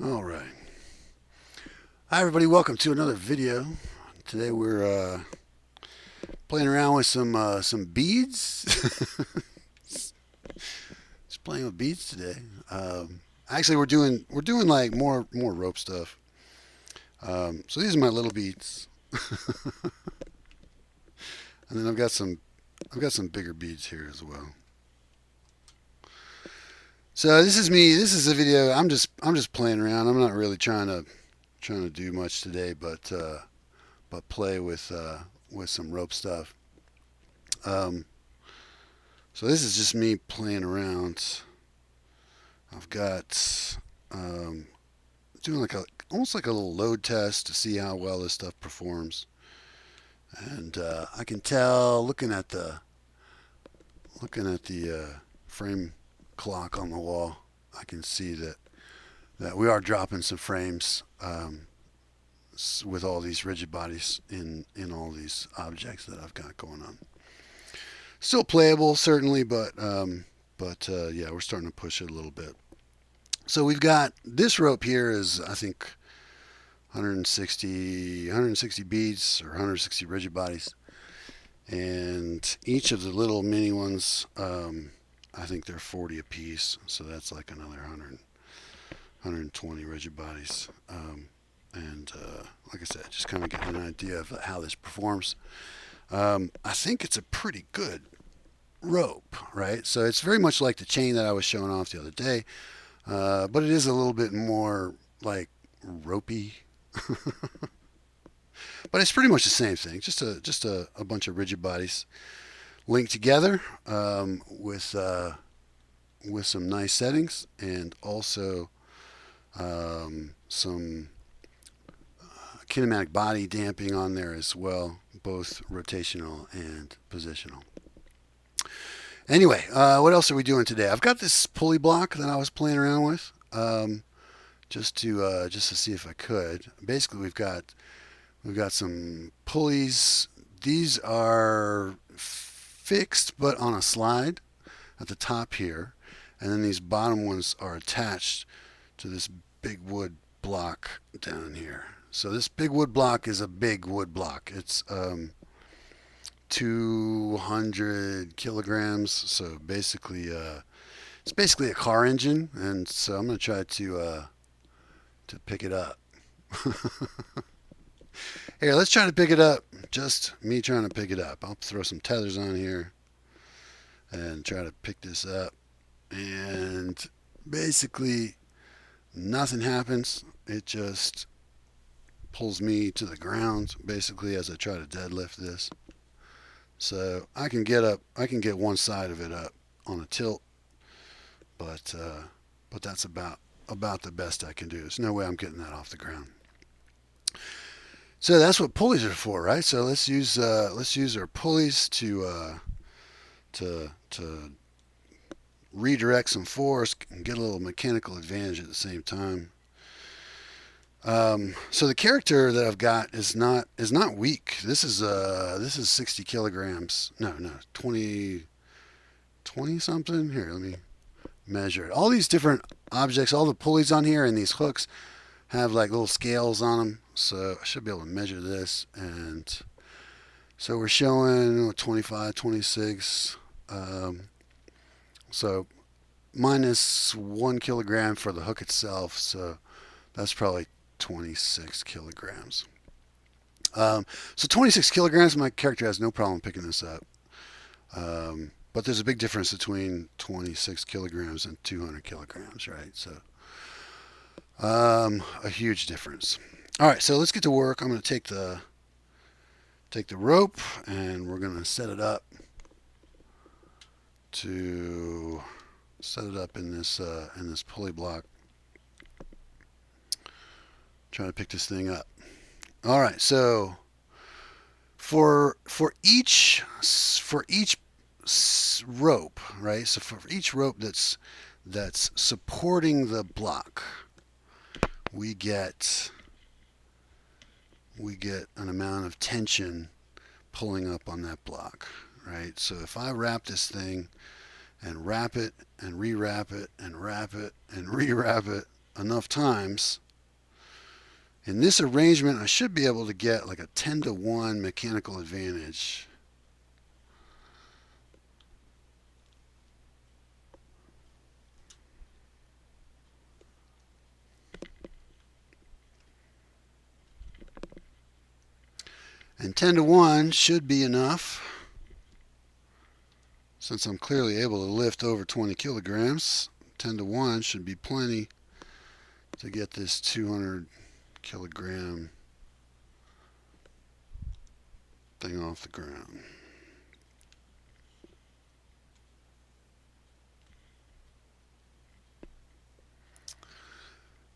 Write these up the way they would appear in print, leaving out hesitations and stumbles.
All right. Hi, everybody. Welcome to another video. Today we're playing around with some beads. Just playing with beads today. Actually, we're doing like more rope stuff. So these are my little beads, and then I've got some bigger beads here as well. So this is me. This is a video. I'm just playing around. I'm not really trying to do much today, but play with some rope stuff. Um, So this is just me playing around. I've got doing like a almost like a little load test to see how well this stuff performs, and I can tell looking at the frame clock on the wall. I can see that we are dropping some frames with all these rigid bodies in all these objects that I've got going on. Still playable, certainly, but yeah, we're starting to push it a little bit. So we've got this rope here is I think 160 beads or 160 rigid bodies, and each of the little mini ones, I think they're 40 a piece, so that's like another 120 rigid bodies. And like I said, just kind of get an idea of how this performs. I think it's a pretty good rope, right? So it's very much like the chain that I was showing off the other day, but it is a little bit more like ropey. But it's pretty much the same thing, just a bunch of rigid bodies linked together with some nice settings and also some kinematic body damping on there as well, both rotational and positional. Anyway, what else are we doing today? I've got this pulley block that I was playing around with, just to see if I could. Basically, we've got some pulleys. These are fixed but on a slide at the top here, and then these bottom ones are attached to this big wood block down here. So this big wood block is a big wood block. It's 200 kilograms. So basically, it's basically a car engine, and so I'm gonna try to pick it up. Here, let's try to pick it up. Just me trying to pick it up. I'll throw some tethers on here and try to pick this up. And basically, nothing happens. It just pulls me to the ground, basically, as I try to deadlift this. So I can get up. I can get one side of it up on a tilt, but that's about the best I can do. There's no way I'm getting that off the ground. So that's what pulleys are for, right? So let's use our pulleys to redirect some force and get a little mechanical advantage at the same time. So the character that I've got is not weak. This is 60 kilograms. No, 20 something. Here, let me measure it. All these different objects, all the pulleys on here and these hooks have like little scales on them. So I should be able to measure this. And so we're showing 25, 26. So minus 1 kilogram for the hook itself. So that's probably 26 kilograms. So 26 kilograms, my character has no problem picking this up. But there's a big difference between 26 kilograms and 200 kilograms, right? So a huge difference. All right, so let's get to work. I'm going to take the rope and we're going to to set it up in this pulley block. Trying to pick this thing up. All right, so for each rope, right? So for each rope that's supporting the block, we get an amount of tension pulling up on that block, right? So if I wrap this thing and wrap it and rewrap it and wrap it and rewrap it, enough times, in this arrangement, I should be able to get like a 10-to-1 mechanical advantage. And 10-to-1 should be enough, since I'm clearly able to lift over 20 kilograms. 10-to-1 should be plenty to get this 200 kilogram thing off the ground.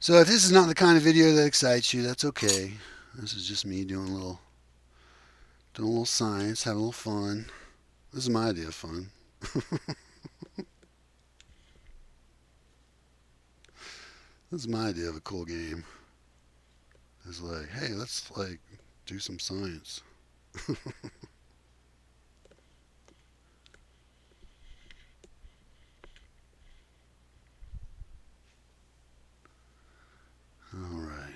So if this is not the kind of video that excites you, that's okay. This is just me doing a little science, having a little fun. This is my idea of fun. This is my idea of a cool game. It's like, hey, let's like do some science. All right.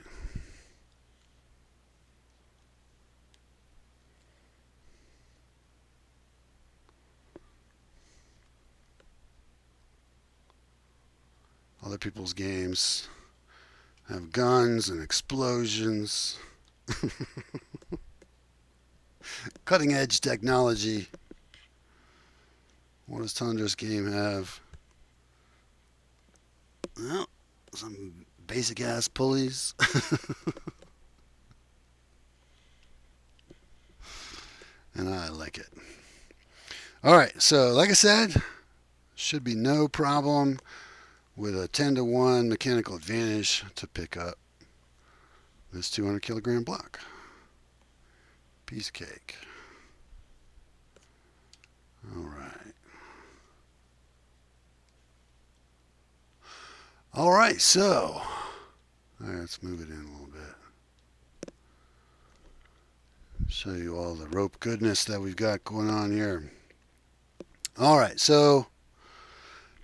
Other people's games have guns and explosions, cutting edge technology. What does Tundra's game have? Well, some basic ass pulleys. And I like it. All right, so like I said, should be no problem with a 10-to-1 mechanical advantage to pick up this 200 kilogram block. Piece of cake. All right. All right, so let's move it in a little bit. Show you all the rope goodness that we've got going on here. All right, so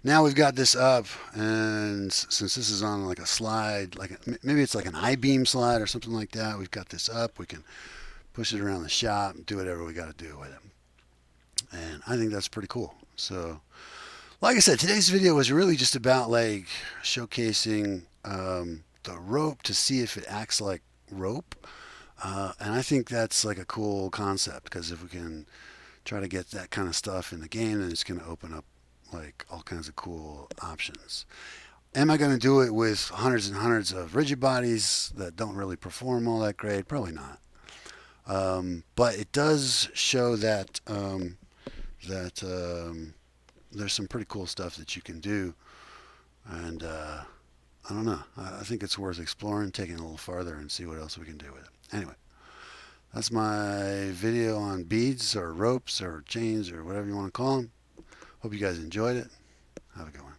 now we've got this up, and since this is on like a slide, maybe it's like an I-beam slide or something like that, we've got this up. We can push it around the shop and do whatever we got to do with it. And I think that's pretty cool. So, like I said, today's video was really just about like showcasing the rope to see if it acts like rope. And I think that's like a cool concept, because if we can try to get that kind of stuff in the game, then it's going to open up like all kinds of cool options. Am I going to do it with hundreds and hundreds of rigid bodies that don't really perform all that great? Probably not. But it does show that there's some pretty cool stuff that you can do, and I don't know. I think it's worth exploring, taking it a little farther, and see what else we can do with it. Anyway, that's my video on beads or ropes or chains or whatever you want to call them. Hope you guys enjoyed it. Have a good one.